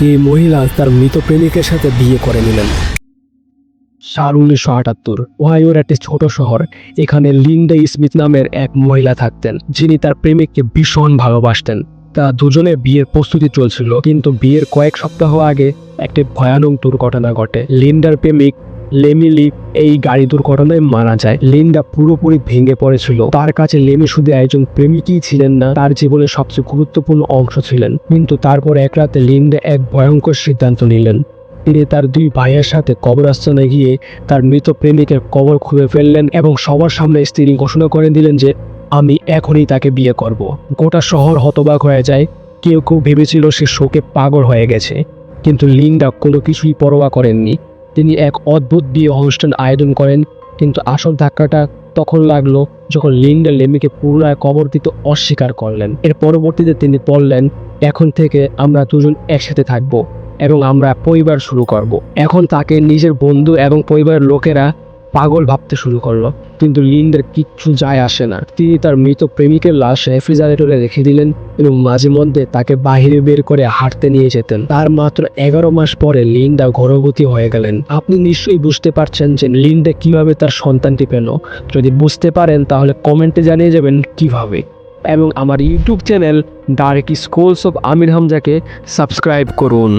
এই মহিলা তার মৃত প্রেমিকের সাথে বিয়ে করে নিলেন। সাল 1978 ওহাইওর একটি ছোট শহর। এখানে লিন্ডা স্মিথ নামের এক মহিলা থাকতেন, যিনি তার প্রেমিককে ভীষণ ভালোবাসতেন। তা দুজনের বিয়ের প্রস্তুতি চলছিল, কিন্তু বিয়ের কয়েক সপ্তাহ আগে একটি ভয়ানক দুর্ঘটনা ঘটে। লিন্ডার প্রেমিক লেমি এই গাড়ি দুর্ঘটনায় মারা যায়। লিন্ডা পুরোপুরি ভেঙে পড়েছিল। তার কাছে লেমি শুধু একজন প্রেমিকই ছিলেন না, তার জীবনের সবচেয়ে গুরুত্বপূর্ণ অংশ ছিলেন। কিন্তু তারপর এক রাতে লিন্ডা এক ভয়ঙ্কর সিদ্ধান্ত নিলেন। তিনি তার দুই ভাইয়ের সাথে কবরস্থানে গিয়ে তার মৃত প্রেমিকের কবর খুঁড়ে ফেললেন এবং সবার সামনে তিনি ঘোষণা করে দিলেন যে আমি এখনই তাকে বিয়ে করব। গোটা শহর হতবাক হয়ে যায়। কেউ কেউ ভেবেছিল সে শোকে পাগল হয়ে গেছে, কিন্তু লিন্ডা কোনো কিছুই পরোয়া করেননি। তিনি এক অদ্ভুত বিয়ে অনুষ্ঠান আয়োজন করেন, কিন্তু আসল ধাক্কাটা তখন লাগলো যখন লিন্ডা লেমিকে পুনরায় কবর দিতে অস্বীকার করলেন। এর পরবর্তীতে তিনি বললেন, এখন থেকে আমরা দুজন একসাথে থাকবো এবং আমরা পরিবার শুরু করব। এখন তাকে নিজের বন্ধু এবং পরিবারের লোকেরা পাগল ভাবতে শুরু করলো, কিন্তু লিন্ডার কিচ্ছু যায় আসে না। তিনি তার মৃত প্রেমিকের লাশ রেফ্রিজারেটরে রেখে দিলেন এবং মাঝে মধ্যে তাকে বাইরে বের করে হাঁটতে নিয়ে যেতেন। তার মাত্র 11 মাস পরে লিন্ডা গর্ভবতী হয়ে গেলেন। আপনি নিশ্চয়ই বুঝতে পারছেন যে লিন্ডা কিভাবে তার সন্তানটি পেল। যদি বুঝতে পারেন তাহলে কমেন্টে জানিয়ে যাবেন কিভাবে। এবং আমার YouTube channel dark schools of Amir হামজাকে সাবস্ক্রাইব করুন।